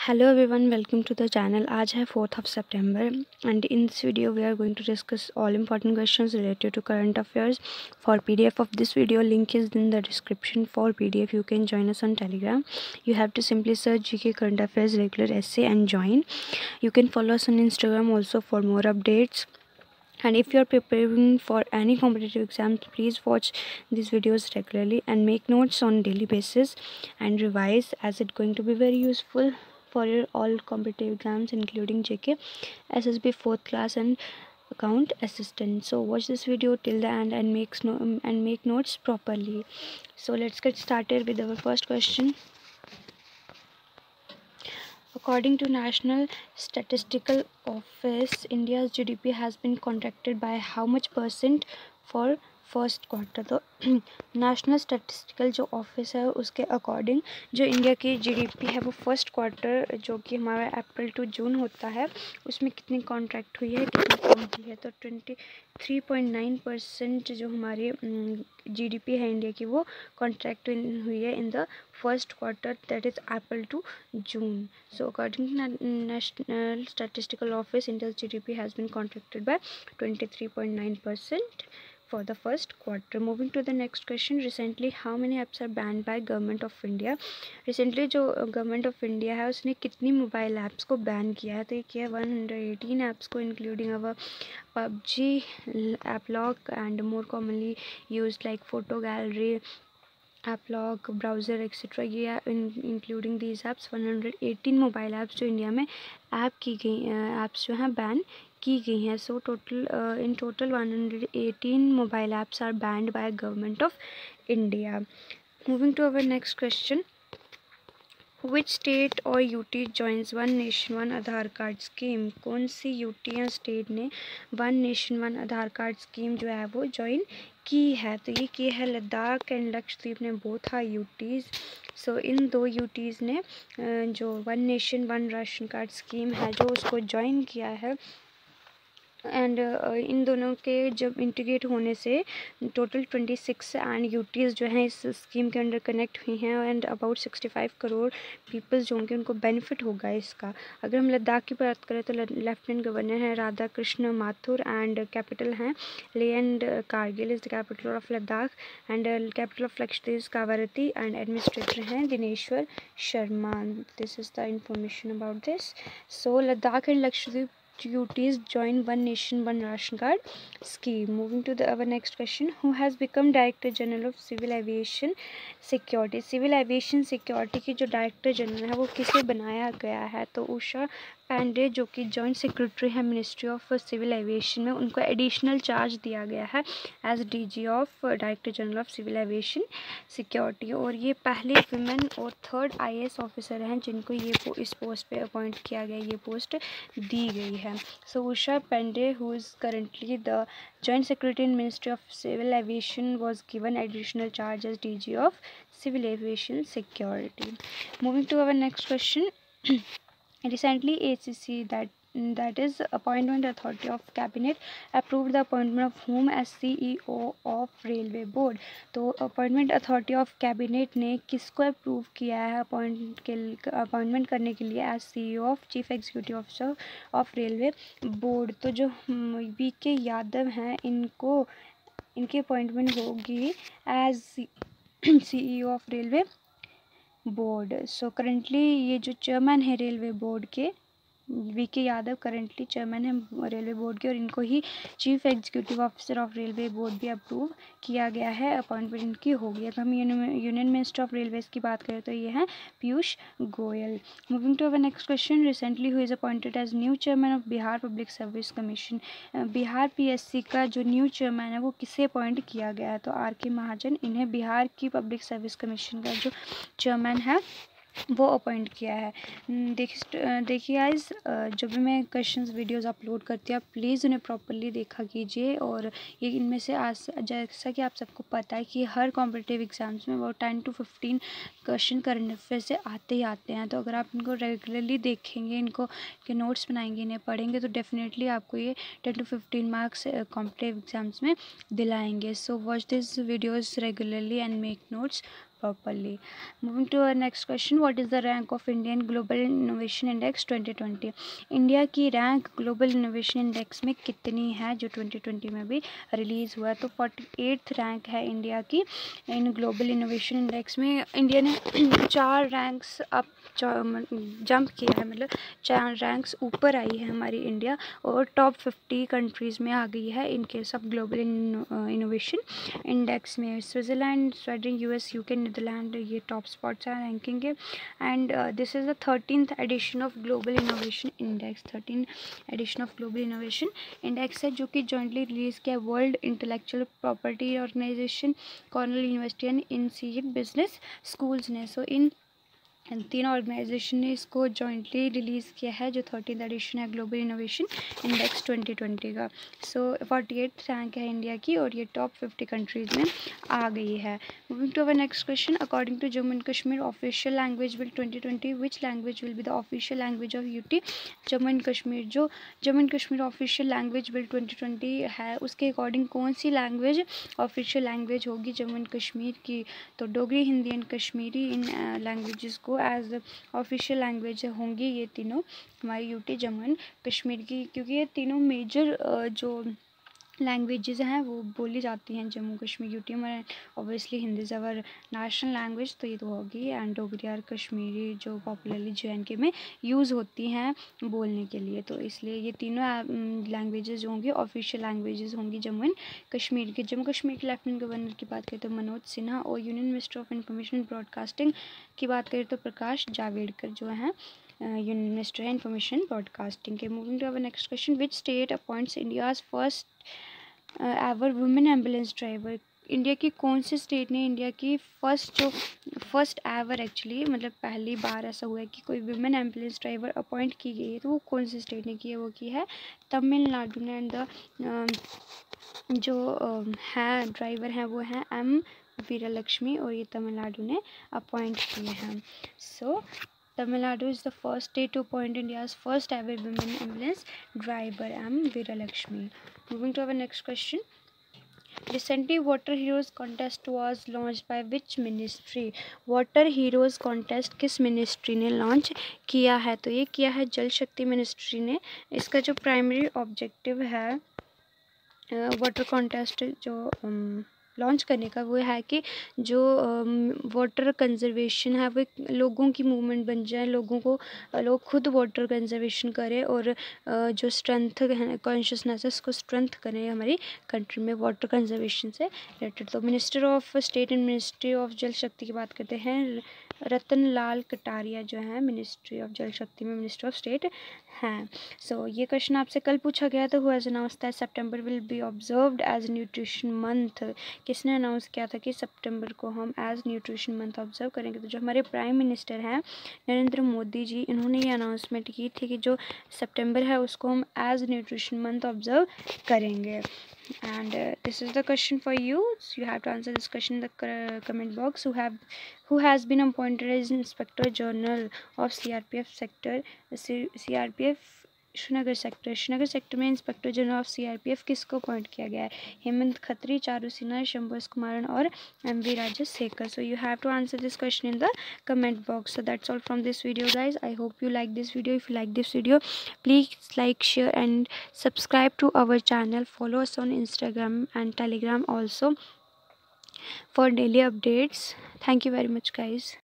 Hello everyone, welcome to the channel. आज है 4th of September and in this video we are going to discuss all important questions related to current affairs. For PDF of this video, link is in the description. For PDF you can join us on Telegram. You have to simply search GK current affairs regular essay and join. You can follow us on Instagram also for more updates. And if you are preparing for any competitive exams, please watch these videos regularly and make notes on daily basis and revise, as it's going to be very useful for your all competitive exams including JK, SSB 4th class and account assistant. So watch this video till the end and make notes properly. So let's get started with our first question. According to National Statistical Office, India's GDP has been contracted by how much percent for first quarter. तो national statistical जो office है उसके according जो India की GDP है वो first quarter जो कि हमारा अप्रैल टू जून होता है उसमें कितनी कॉन्ट्रैक्ट हुई है, कितनी कम हुई है. तो 23.9% जो हमारी जीडीपी है इंडिया की वो कॉन्ट्रैक्ट हुई है in the first quarter, that is April to June. So according to National Statistical Office, India's GDP has been contracted by 23.9% for the first quarter. Moving to the next question. Recently, how many apps are banned by Government of India? Recently जो Government of India है उसने कितनी mobile apps को ban किया है? तो ये किया 118 ऐप्स को, including our PUBG, AppLock and more commonly used like Photo Gallery, AppLock, browser etc. ये including these apps 118 mobile apps जो इंडिया में ऐप्स जो हैं बैन की गई हैं. So in total 118 mobile apps are banned by government of India. Moving to our next question. Which state और UT joins one nation one Aadhaar card scheme? कौन सी यूटी या स्टेट ने one nation one Aadhaar card scheme जो है वो join की है? तो ये की है लद्दाख एंड लक्षद्वीप ने बोथ आर यूटीज़. सो इन दो यूटीज़ ने जो one nation one ration card scheme है जो उसको ज्वाइन किया है. एंड इन दोनों के जब इंटीग्रेट होने से टोटल 26 एंड यूटीज़ जो हैं इस स्कीम के अंडर कनेक्ट हुई हैं एंड अबाउट 65 करोड़ पीपल्स जो होंगे उनको बेनिफिट होगा इसका. अगर हम लद्दाख की बात करें तो लेफ्टिनेंट गवर्नर हैं राधा कृष्ण माथुर एंड कैपिटल हैं Leh and Kargil is the capital of Ladakh and capital of Lakshadweep Kavaratti and administrator हैं Dineshwar Sharma. This is the information about this. So Ladakh and Lakshadweep UTs join one nation one ration card scheme. Moving to our next question. Who has become Director General of Civil Aviation Security? Civil Aviation Security की जो director general है वो किसे बनाया गया है? तो उषा पांडे जो कि जॉइंट सेक्रेटरी है मिनिस्ट्री ऑफ सिविल एविएशन में, उनको एडिशनल चार्ज दिया गया है as DG of director general of civil aviation security. और ये पहले वुमेन और थर्ड IAS ऑफिसर हैं जिनको ये इस पोस्ट पे अपॉइंट किया गया, ये पोस्ट दी गई है. So Usha Pande who is currently the joint secretary in ministry of civil aviation was given additional charge as DG of civil aviation security. Moving to our next question. Recently, ACC, that is Appointment Authority of Cabinet, approved the appointment of whom as CEO of Railway Board. तो Appointment Authority of Cabinet ने किसको approve किया है appointment करने के लिए as CEO of chief executive officer of railway board? तो जो VK यादव हैं इनकी अपॉइंटमेंट होगी as CEO of railway board. So currently ये जो चेयरमैन है रेलवे बोर्ड के VK यादव करेंटली चेयरमैन है रेलवे बोर्ड के और इनको ही chief executive officer of railway board भी अप्रूव किया गया है, अपॉइंटमेंट इनकी हो गई. अगर हम यूनियन मिनिस्टर ऑफ रेलवेज की बात करें तो ये हैं Piyush Goyal. Moving to our next question. Recently who is appointed as new chairman of Bihar public service commission? Bihar PSC का जो न्यू चेयरमैन है वो किसे अपॉइंट किया गया है? तो RK महाजन इन्हें बिहार की पब्लिक सर्विस कमीशन का जो चेयरमैन है वो अपॉइंट किया है. देखिए गाइस, जब भी मैं क्वेश्चंस वीडियोस अपलोड करती हूँ आप प्लीज़ उन्हें प्रॉपरली देखा कीजिए. और ये इनमें से जैसा कि आप सबको पता है कि हर कॉम्पिटिटिव एग्ज़ाम्स में वो 10 to 15 क्वेश्चन करंट अफेयर से आते ही आते हैं. तो अगर आप इनको रेगुलरली देखेंगे, इनको के नोट्स बनाएंगे, इन्हें पढ़ेंगे तो डेफिनेटली आपको ये 10 to 15 मार्क्स कॉम्पिटिटिव एग्ज़ाम्स में दिलाएंगे. So watch this videos regularly and make notes properly. Moving to our next question, what is the rank of Indian Global Innovation Index 2020? India की रैंक ग्लोबल इनोवेशन इंडेक्स में कितनी है, जो 2020 में भी release हुआ है? तो 48th रैंक है इंडिया की इन ग्लोबल इनोवेशन इंडेक्स में. इंडिया ने 4 रैंक्स अप जंप किया है, मतलब 4 रैंक्स ऊपर आई है हमारी इंडिया, और टॉप 50 कंट्रीज़ में आ गई है in case of global innovation index में. Switzerland, Sweden, US, UK, Netherland ये टॉप स्पॉट्स हैं रैंकिंग के. And this is the 13th edition of global innovation index. 13th edition of global innovation index है, जो कि जॉइंटली रिलीज़ किया world intellectual property organisation, Cornell university and institute business schools ने. So इन तीनों organisation ने इसको jointly release किया है, जो 13th एडिशन है ग्लोबल इनोवेशन इंडेक्स 2020 का. सो 48th रैंक है इंडिया की, और ये टॉप 50 कंट्रीज़ में आ गई है. Moving to our next question, according to Jammu and Kashmir official language bill 2020, which language will be the official language of UT Jammu and Kashmir? जो Jammu and Kashmir official language bill 2020 है, उसके अकॉर्डिंग कौन सी लैंग्वेज ऑफिशियल लैंग्वेज होगी Jammu and Kashmir की? तो Dogri, Hindi and Kashmiri, in languages को as official language होंगी ये तीनों हमारी यूटी जम्मू एंड कश्मीर की, क्योंकि ये तीनों मेजर जो लैंग्वेजेस हैं वो बोली जाती हैं जम्मू कश्मीर यूटी में. Obviously Hindi is our national language, तो ये तो होगी, एंड डोगरी और कश्मीरी जो पॉपुलरली JNK में यूज़ होती हैं बोलने के लिए, तो इसलिए ये तीनों लैंग्वेजेस जो होंगी ऑफिशियल लैंग्वेजेस होंगी जम्मू एंड कश्मीर के. जम्मू कश्मीर के लेफ्टिनेंट गवर्नर की बात करें तो मनोज सिन्हा, और union minister of information broadcasting की बात करें तो प्रकाश जावड़ेकर जो हैं यूनियन मिनिस्टर है इंफॉर्मेशन ब्रॉडकास्टिंग के. Moving to our next question, which state appoints India's first ever women ambulance driver? India की कौन सी स्टेट ने इंडिया की फर्स्ट एवर एक्चुअली, मतलब पहली बार ऐसा हुआ है कि कोई वुमेन एम्बुलेंस ड्राइवर अपॉइंट की गई है, तो वो कौन सी स्टेट ने की है? वो की है तमिलनाडु ने. एंड द जो है ड्राइवर हैं वो हैं M. वीरालक्ष्मी, और ये तमिलनाडु ने अपॉइंट किए हैं. सो Tamil Nadu is the first state to appoint India's first ever women ambulance driver, M. Veeralakshmi. Moving to our next question. Recently, Water Heroes contest was launched by which ministry? Water Heroes contest किस ministry ने launch किया है? तो ये किया है जल शक्ति मिनिस्ट्री ने. इसका जो प्राइमरी ऑब्जेक्टिव है वाटर कॉन्टेस्ट जो लॉन्च करने का, वो है कि जो वाटर कंजर्वेशन है वो लोगों की मूवमेंट बन जाए, लोग खुद वाटर कंजर्वेशन करें, और जो स्ट्रेंथ कॉन्शियसनेस है उसको स्ट्रेंथ करें हमारी कंट्री में वाटर कंजर्वेशन से रिलेटेड. तो minister of state and ministry of जल शक्ति की बात करते हैं, रतन लाल कटारिया जो है मिनिस्ट्री ऑफ जल शक्ति में मिनिस्टर ऑफ स्टेट हैं. सो ये क्वेश्चन आपसे कल पूछा गया था, who has announced that September will be observed as nutrition month? किसने अनाउंस किया था कि सितंबर को हम एज न्यूट्रिशन मंथ ऑब्जर्व करेंगे? तो जो हमारे प्राइम मिनिस्टर हैं नरेंद्र मोदी जी, इन्होंने ये अनाउंसमेंट की थी कि जो सितंबर है उसको हम एज न्यूट्रिशन मंथ ऑब्जर्व करेंगे. And this is the question for you. So you have to answer this question in the comment box. Who has been appointed as Inspector General of CRPF sector? CRPF Srinagar sector में inspector general of CRPF किसको appoint किया गया है? हेमंत खत्री, चारू सिन्हा, शंभुस कुमारन और MV Rajshekhar. So you have to answer this question in the comment box. So that's all from this video, guys. I hope you like this video. If you like this video, please like, share and subscribe to our channel. Follow us on Instagram and Telegram also for daily updates. Thank you very much, guys.